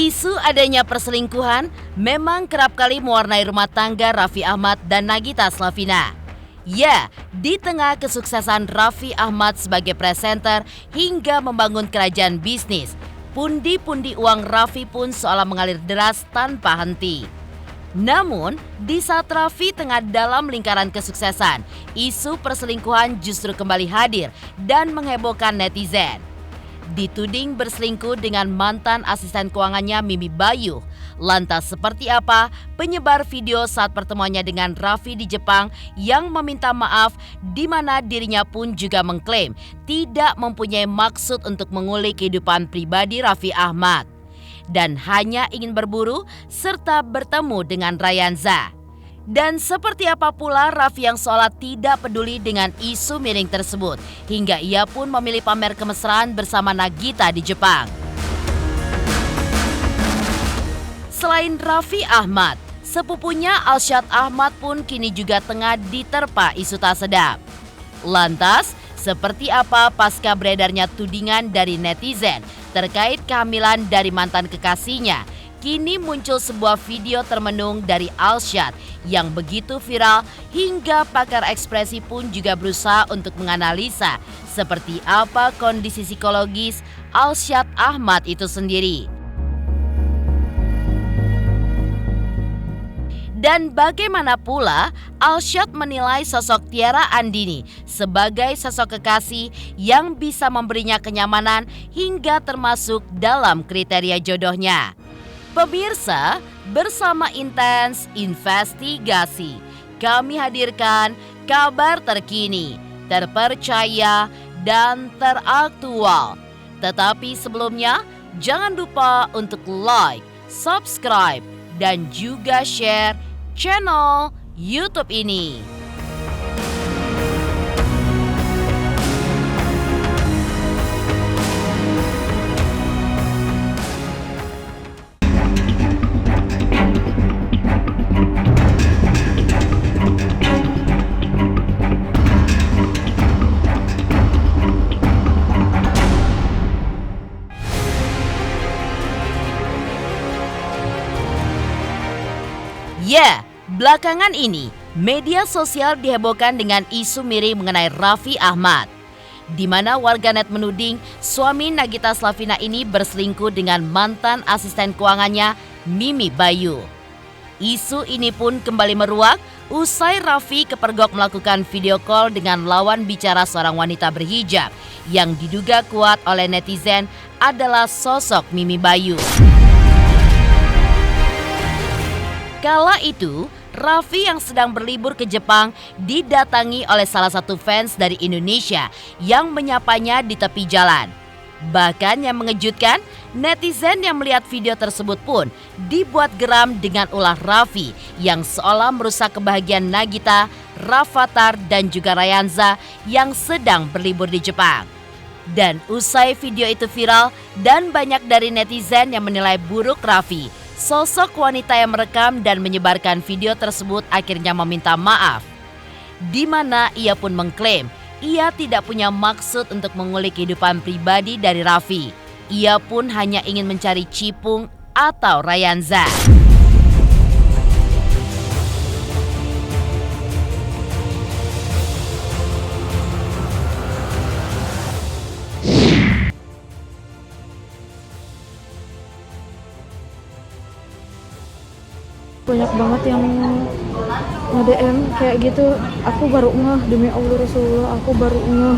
Isu adanya perselingkuhan memang kerap kali mewarnai rumah tangga Raffi Ahmad dan Nagita Slavina. Ya, di tengah kesuksesan Raffi Ahmad sebagai presenter hingga membangun kerajaan bisnis, pundi-pundi uang Raffi pun seolah mengalir deras tanpa henti. Namun, di saat Raffi tengah dalam lingkaran kesuksesan, isu perselingkuhan justru kembali hadir dan menghebohkan netizen. Dituding berselingkuh dengan mantan asisten keuangannya Mimi Bayu. Lantas seperti apa penyebar video saat pertemuannya dengan Raffi di Jepang yang meminta maaf, di mana dirinya pun juga mengklaim tidak mempunyai maksud untuk mengulik kehidupan pribadi Raffi Ahmad dan hanya ingin berburu serta bertemu dengan Rayanza. Dan seperti apa pula Raffi yang seolah tidak peduli dengan isu miring tersebut, hingga ia pun memilih pamer kemesraan bersama Nagita di Jepang. Selain Raffi Ahmad, sepupunya Alshad Ahmad pun kini juga tengah diterpa isu tak sedap. Lantas, seperti apa pasca beredarnya tudingan dari netizen terkait kehamilan dari mantan kekasihnya? Kini muncul sebuah video termenung dari Alshad yang begitu viral hingga pakar ekspresi pun juga berusaha untuk menganalisa seperti apa kondisi psikologis Alshad Ahmad itu sendiri. Dan bagaimana pula Alshad menilai sosok Tiara Andini sebagai sosok kekasih yang bisa memberinya kenyamanan hingga termasuk dalam kriteria jodohnya. Pemirsa, bersama Intens Investigasi, kami hadirkan kabar terkini, terpercaya, dan teraktual. Tetapi sebelumnya, jangan lupa untuk like, subscribe, dan juga share channel YouTube ini. Ya, belakangan ini media sosial dihebohkan dengan isu miring mengenai Raffi Ahmad, di mana warganet menuding suami Nagita Slavina ini berselingkuh dengan mantan asisten keuangannya Mimi Bayu. Isu ini pun kembali meruak usai Raffi kepergok melakukan video call dengan lawan bicara seorang wanita berhijab yang diduga kuat oleh netizen adalah sosok Mimi Bayu. Kala itu, Raffi yang sedang berlibur ke Jepang didatangi oleh salah satu fans dari Indonesia yang menyapanya di tepi jalan. Bahkan yang mengejutkan, netizen yang melihat video tersebut pun dibuat geram dengan ulah Raffi yang seolah merusak kebahagiaan Nagita, Rafathar, dan juga Rayanza yang sedang berlibur di Jepang. Dan usai video itu viral dan banyak dari netizen yang menilai buruk Raffi, sosok wanita yang merekam dan menyebarkan video tersebut akhirnya meminta maaf, di mana ia pun mengklaim ia tidak punya maksud untuk mengulik kehidupan pribadi dari Raffi. Ia pun hanya ingin mencari Cipung atau Rayanza. Banyak banget yang nge-DM kayak gitu. Aku baru ngeh, demi Allah Rasulullah, aku baru ngeh.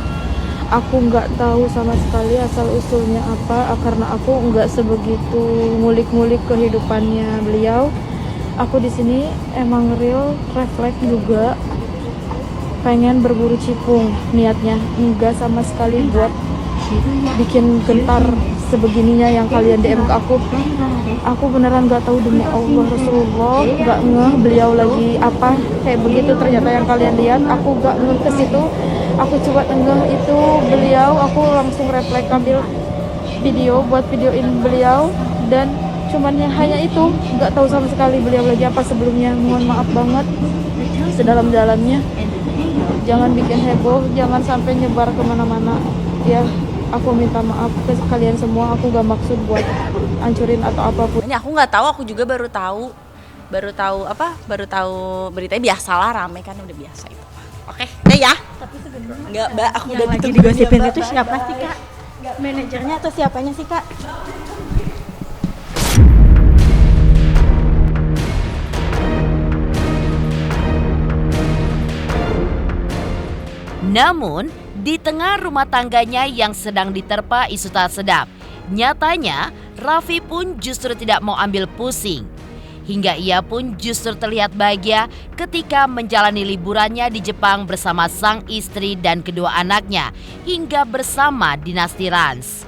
Aku nggak tahu sama sekali asal usulnya apa, karena aku nggak sebegitu ngulik-ngulik kehidupannya beliau. Aku di sini emang real refleks juga pengen berburu Cipung, niatnya enggak sama sekali buat bikin gentar sebegininya yang kalian DM ke aku. Aku beneran gak tahu, demi Allah Rasulullah, gak ngeh beliau lagi apa kayak begitu. Ternyata yang kalian lihat, aku gak ngeh ke situ. Aku coba ngeh itu beliau, aku langsung refleks ambil video buat videoin beliau, dan cuman hanya itu, gak tahu sama sekali beliau lagi apa sebelumnya. Mohon maaf banget sedalam-dalamnya. Jangan bikin heboh, jangan sampai nyebar kemana-mana ya. Aku minta maaf ke kalian semua, aku gak maksud buat hancurin atau apapun. Ini aku nggak tahu, aku juga baru tahu beritanya. Biasalah, rame kan, udah biasa itu. Oke, deh ya. Tapi sebenarnya nggak, Mbak, aku udah lagi digosipin itu siapa sih, Kak? Manajernya atau siapanya sih, Kak? Namun, di tengah rumah tangganya yang sedang diterpa isu tak sedap, nyatanya Raffi pun justru tidak mau ambil pusing. Hingga ia pun justru terlihat bahagia ketika menjalani liburannya di Jepang bersama sang istri dan kedua anaknya hingga bersama dinasti Rans.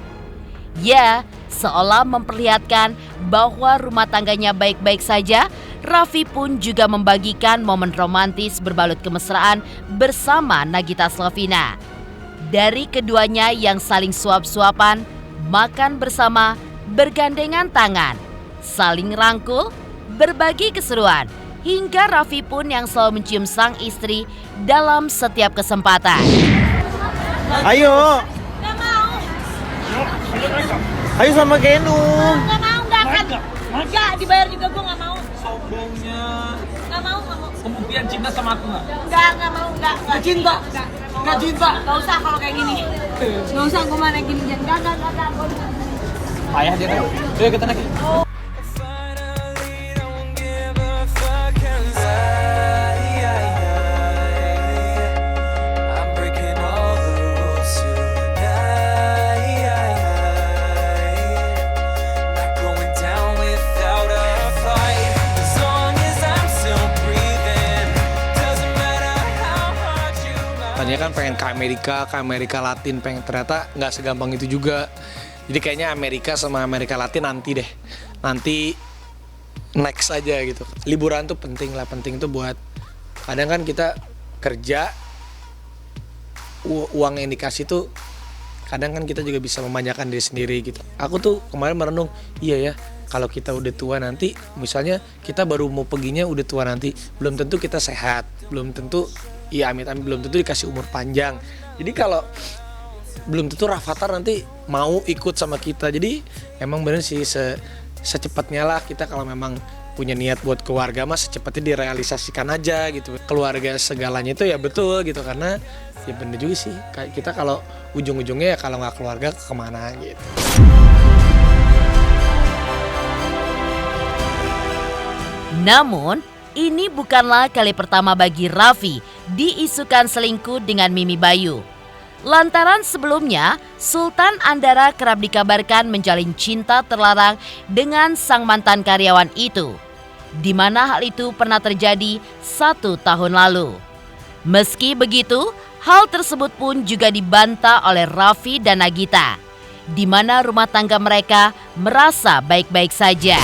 Ya, seolah memperlihatkan bahwa rumah tangganya baik-baik saja, Raffi pun juga membagikan momen romantis berbalut kemesraan bersama Nagita Slavina. Dari keduanya yang saling suap-suapan, makan bersama, bergandengan tangan, saling rangkul, berbagi keseruan, hingga Raffi pun yang selalu mencium sang istri dalam setiap kesempatan. Ayo. Gak mau. Ayo sama Genung. Gak mau, gak akan. Gak dibayar juga, gue gak mau. Sombongnya. Gak mau, gak mau. Kemudian cinta sama aku nggak? Gak mau, gak cinta. Gak cinta. Gak usah kalau kayak gini. Gak usah gue mana gini. Gak. Ayah dia kan. Ayo kita naik. Tadinya kan pengen ke Amerika Latin, pengen, ternyata nggak segampang itu juga. Jadi kayaknya Amerika sama Amerika Latin nanti deh, nanti next aja gitu. Liburan tuh penting lah, penting tuh buat, kadang kan kita kerja, uang yang dikasih tuh, kadang kan kita juga bisa memanjakan diri sendiri gitu. Aku tuh kemarin merenung, iya ya, kalau kita udah tua nanti, misalnya kita baru mau perginya udah tua nanti, belum tentu kita sehat, belum tentu, iya amit-amit, belum tentu dikasih umur panjang. Jadi kalau belum tentu Rafathar nanti mau ikut sama kita. Jadi emang bener sih secepatnya lah kita kalau memang punya niat buat keluarga mas, secepatnya direalisasikan aja gitu. Keluarga segalanya itu ya betul gitu, karena ya bener juga sih kayak kita kalau ujung-ujungnya ya kalau nggak keluarga kemana gitu. Namun, ini bukanlah kali pertama bagi Raffi diisukan selingkuh dengan Mimi Bayu. Lantaran sebelumnya, Sultan Andara kerap dikabarkan menjalin cinta terlarang dengan sang mantan karyawan itu, di mana hal itu pernah terjadi 1 tahun lalu. Meski begitu, hal tersebut pun juga dibantah oleh Raffi dan Nagita, di mana rumah tangga mereka merasa baik-baik saja.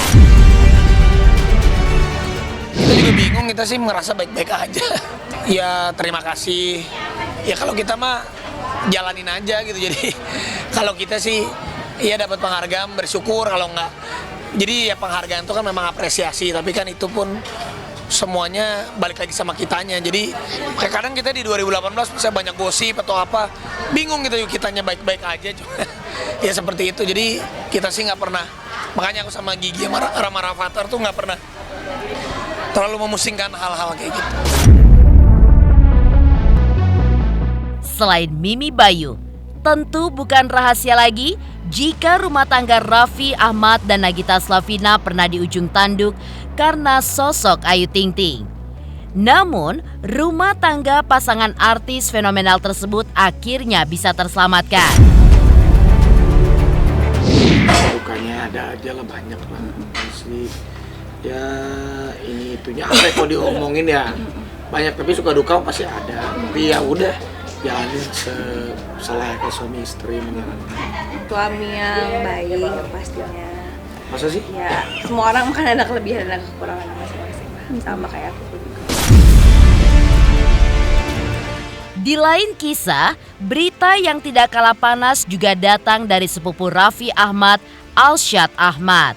Kita juga bingung, kita sih merasa baik-baik aja. Ya terima kasih. Ya kalau kita mah jalanin aja gitu. Jadi kalau kita sih ya dapat penghargaan bersyukur, kalau enggak. Jadi ya penghargaan itu kan memang apresiasi, tapi kan itu pun semuanya balik lagi sama kitanya. Jadi kayak kadang kita di 2018 bisa banyak gosip atau apa, bingung gitu, kitanya baik-baik aja. Ya seperti itu. Jadi kita sih nggak pernah, makanya aku sama Gigi sama Rafathar tuh nggak pernah terlalu memusingkan hal-hal kayak gitu. Selain Mimi Bayu, tentu bukan rahasia lagi jika rumah tangga Raffi Ahmad dan Nagita Slavina pernah di ujung tanduk karena sosok Ayu Ting Ting. Namun, rumah tangga pasangan artis fenomenal tersebut akhirnya bisa terselamatkan. Dukanya ada aja lah, banyak lah asli. Ya ini itunya apa kalau diomongin ya banyak, tapi suka duka pasti ada. Tapi ya udah, jalanin selayaknya suami istri menjalankan. Suami yang baik pastinya. Masa sih? Ya, semua orang kan ada kelebihan dan kekurangan masing-masing lah. Sama kayak aku juga. Di lain kisah, berita yang tidak kalah panas juga datang dari sepupu Raffi Ahmad, Alshad Ahmad.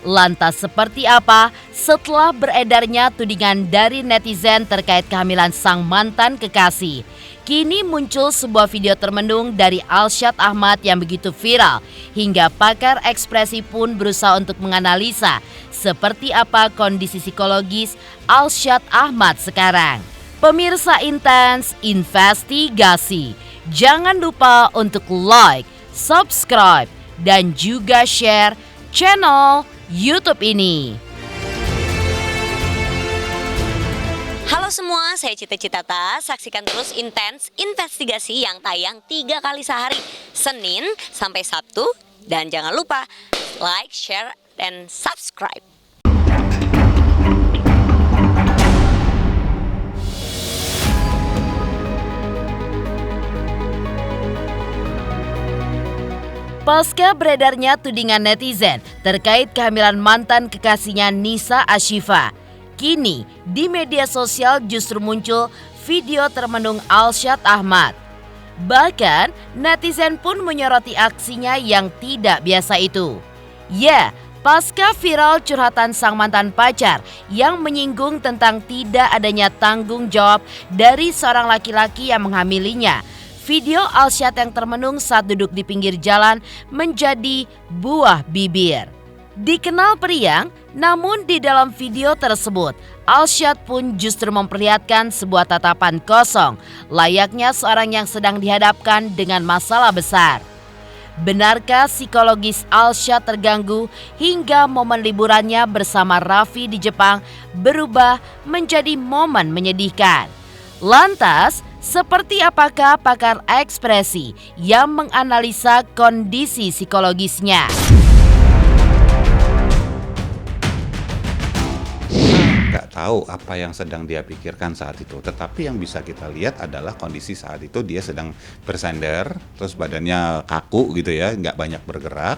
Lantas seperti apa setelah beredarnya tudingan dari netizen terkait kehamilan sang mantan kekasih? Kini muncul sebuah video termenung dari Alsyad Ahmad yang begitu viral hingga pakar ekspresi pun berusaha untuk menganalisa seperti apa kondisi psikologis Alsyad Ahmad sekarang. Pemirsa Intens Investigasi, jangan lupa untuk like, subscribe, dan juga share channel YouTube ini. Halo semua, saya Cita Citata. Saksikan terus Intens Investigasi yang tayang 3 kali sehari, Senin sampai Sabtu. Dan jangan lupa like, share, dan subscribe. Pasca beredarnya tudingan netizen terkait kehamilan mantan kekasihnya Nisa Ashifa, kini di media sosial justru muncul video termenung Alsyad Ahmad. Bahkan netizen pun menyoroti aksinya yang tidak biasa itu. Ya, pasca viral curhatan sang mantan pacar yang menyinggung tentang tidak adanya tanggung jawab dari seorang laki-laki yang menghamilinya, video Alsyad yang termenung saat duduk di pinggir jalan menjadi buah bibir. Dikenal periang, namun di dalam video tersebut, Alsyad pun justru memperlihatkan sebuah tatapan kosong, layaknya seorang yang sedang dihadapkan dengan masalah besar. Benarkah psikologis Alsyad terganggu hingga momen liburannya bersama Raffi di Jepang berubah menjadi momen menyedihkan? Lantas, seperti apakah pakar ekspresi yang menganalisa kondisi psikologisnya? Nggak tahu apa yang sedang dia pikirkan saat itu, tetapi yang bisa kita lihat adalah kondisi saat itu dia sedang bersandar, terus badannya kaku gitu ya, nggak banyak bergerak,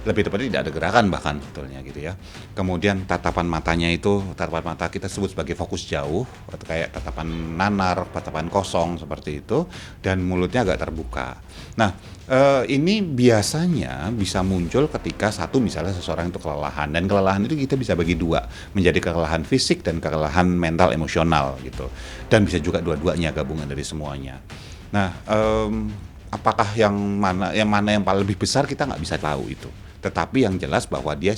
lebih tepatnya tidak ada gerakan bahkan sebetulnya gitu ya. Kemudian tatapan matanya itu, tatapan mata kita sebut sebagai fokus jauh, atau kayak tatapan nanar, tatapan kosong seperti itu, dan mulutnya agak terbuka. Nah, ini biasanya bisa muncul ketika satu misalnya seseorang itu kelelahan, dan kelelahan itu kita bisa bagi dua, menjadi kelelahan fisik dan kelelahan mental emosional gitu, dan bisa juga dua-duanya gabungan dari semuanya. Nah, apakah yang mana yang paling lebih besar kita nggak bisa tahu itu. Tetapi yang jelas bahwa dia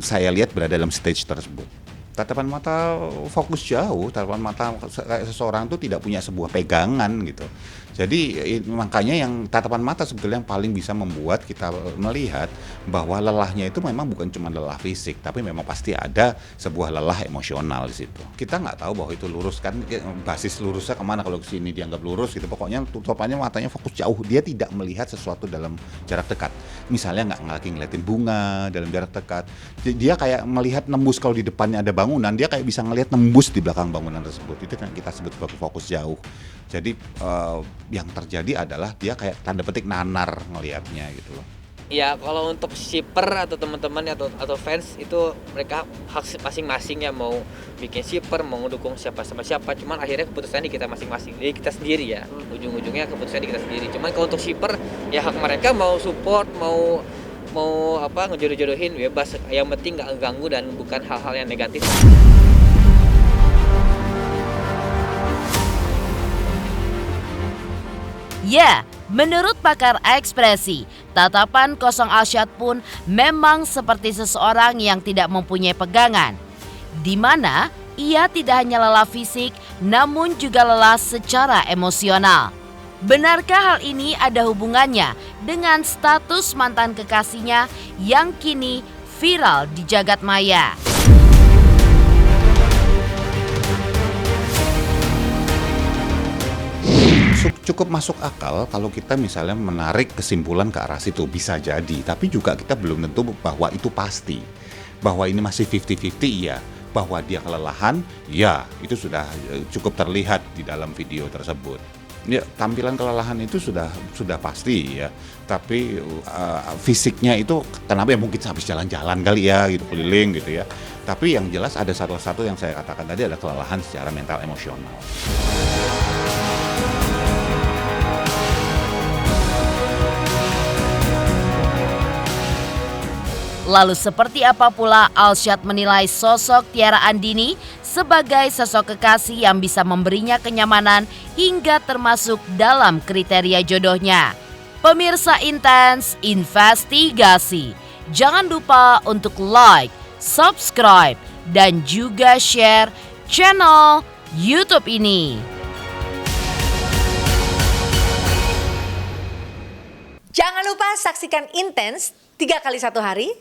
saya lihat berada dalam stage tersebut. Tatapan mata fokus jauh, tatapan mata kayak seseorang itu tidak punya sebuah pegangan gitu. Jadi makanya yang tatapan mata sebetulnya yang paling bisa membuat kita melihat bahwa lelahnya itu memang bukan cuma lelah fisik, tapi memang pasti ada sebuah lelah emosional di situ. Kita nggak tahu bahwa itu lurus kan, basis lurusnya kemana kalau kesini dianggap lurus gitu. Pokoknya tutupannya matanya fokus jauh, dia tidak melihat sesuatu dalam jarak dekat. Misalnya nggak lagi ngeliatin bunga dalam jarak dekat, dia kayak melihat nembus kalau di depannya ada bangunan, dia kayak bisa ngelihat nembus di belakang bangunan tersebut. Itu kan kita sebut sebagai fokus jauh. Jadi yang terjadi adalah dia kayak tanda petik nanar ngelihatnya gitu loh. Ya kalau untuk shipper atau teman-teman atau fans itu mereka hak masing-masing ya, mau bikin shipper, mau mendukung siapa sama siapa, cuman akhirnya keputusan di kita masing-masing, di kita sendiri ya, ujung-ujungnya keputusan di kita sendiri. Cuman kalau untuk shipper ya hak mereka mau support, mau ngejodoh-jodohin bebas, yang penting nggak ganggu dan bukan hal-hal yang negatif. Ya, menurut pakar ekspresi, tatapan kosong Alsyad pun memang seperti seseorang yang tidak mempunyai pegangan, di mana ia tidak hanya lelah fisik, namun juga lelah secara emosional. Benarkah hal ini ada hubungannya dengan status mantan kekasihnya yang kini viral di jagat maya? Cukup masuk akal kalau kita misalnya menarik kesimpulan ke arah situ, bisa jadi. Tapi juga kita belum tentu bahwa itu pasti. Bahwa ini masih 50-50 ya. Bahwa dia kelelahan, ya itu sudah cukup terlihat di dalam video tersebut. Ya, tampilan kelelahan itu sudah pasti ya. Tapi fisiknya itu kenapa ya, mungkin habis jalan-jalan kali ya gitu, keliling gitu ya. Tapi yang jelas ada satu yang saya katakan tadi, ada kelelahan secara mental emosional. Lalu seperti apa pula Alsyad menilai sosok Tiara Andini sebagai sosok kekasih yang bisa memberinya kenyamanan hingga termasuk dalam kriteria jodohnya. Pemirsa Intens Investigasi, jangan lupa untuk like, subscribe, dan juga share channel YouTube ini. Jangan lupa saksikan Intens 3 kali 1 hari,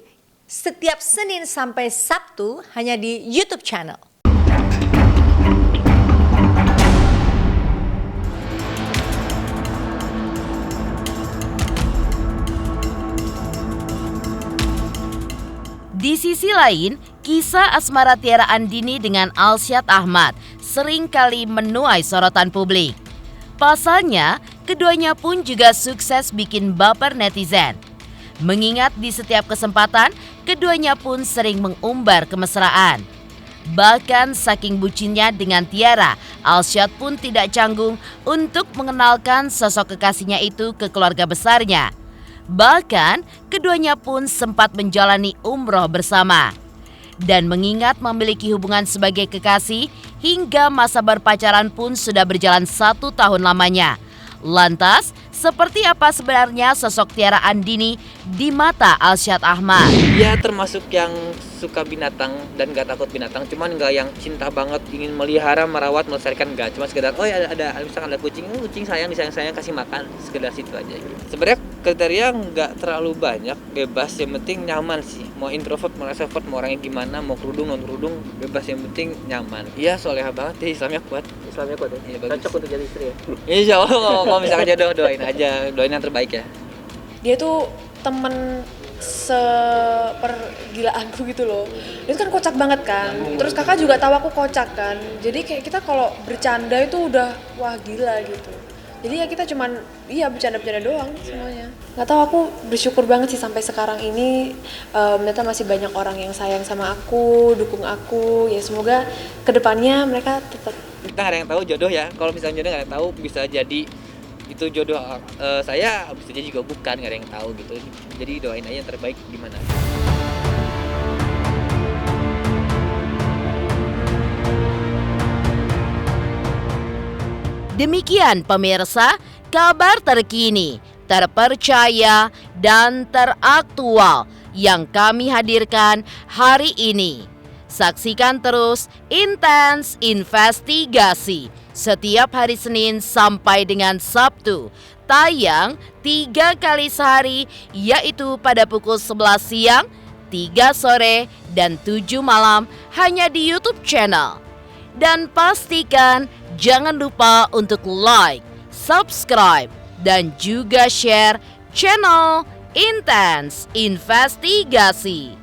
setiap Senin sampai Sabtu hanya di YouTube channel. Di sisi lain, kisah asmara Tiara Andini dengan Alsyad Ahmad seringkali menuai sorotan publik. Pasalnya, keduanya pun juga sukses bikin baper netizen. Mengingat di setiap kesempatan, keduanya pun sering mengumbar kemesraan. Bahkan saking bucinnya dengan Tiara, Alsyad pun tidak canggung untuk mengenalkan sosok kekasihnya itu ke keluarga besarnya. Bahkan, keduanya pun sempat menjalani umroh bersama. Dan mengingat memiliki hubungan sebagai kekasih, hingga masa berpacaran pun sudah berjalan 1 tahun lamanya. Lantas, seperti apa sebenarnya sosok Tiara Andini di mata Alsyad Ahmad? Dia termasuk yang suka binatang dan gak takut binatang, cuman gak yang cinta banget ingin melihara, merawat, melestarikan, gak. Cuma sekedar, oh ya ada misalkan ada kucing, kucing sayang, disayang-sayang, kasih makan, sekedar situ aja gitu. Sebenarnya kriteria nggak terlalu banyak, bebas, yang penting nyaman sih. Mau introvert, mau extrovert, mau orangnya gimana, mau kerudung, non kerudung, bebas, yang penting nyaman. Iya, soleha banget ya, Islamnya kuat ya. Iya, cocok untuk jadi istri ya. Insya Allah, kalau misalkan jodoh, doain aja, doain yang terbaik ya. Dia tuh temen sepergilaanku gitu loh. Dia tuh kan kocak banget kan. Terus kakak juga tahu aku kocak kan. Jadi kayak kita kalau bercanda itu udah wah gila gitu. Jadi ya kita cuman bercanda-bercanda doang semuanya. Nggak tahu, aku bersyukur banget sih sampai sekarang ini ternyata masih banyak orang yang sayang sama aku, dukung aku. Ya semoga kedepannya mereka tetap. Kita nggak ada yang tahu jodoh ya. Kalau misalnya jodoh nggak ada yang tahu, bisa jadi itu jodoh saya, bisa jadi juga bukan, nggak ada yang tahu gitu. Jadi doain aja yang terbaik gimana. Demikian pemirsa, kabar terkini, terpercaya, dan teraktual yang kami hadirkan hari ini. Saksikan terus Intens Investigasi setiap hari Senin sampai dengan Sabtu. Tayang 3 kali sehari, yaitu pada pukul 11 siang, 3 sore, dan 7 malam hanya di YouTube channel. Dan pastikan jangan lupa untuk like, subscribe, dan juga share channel Intens Investigasi.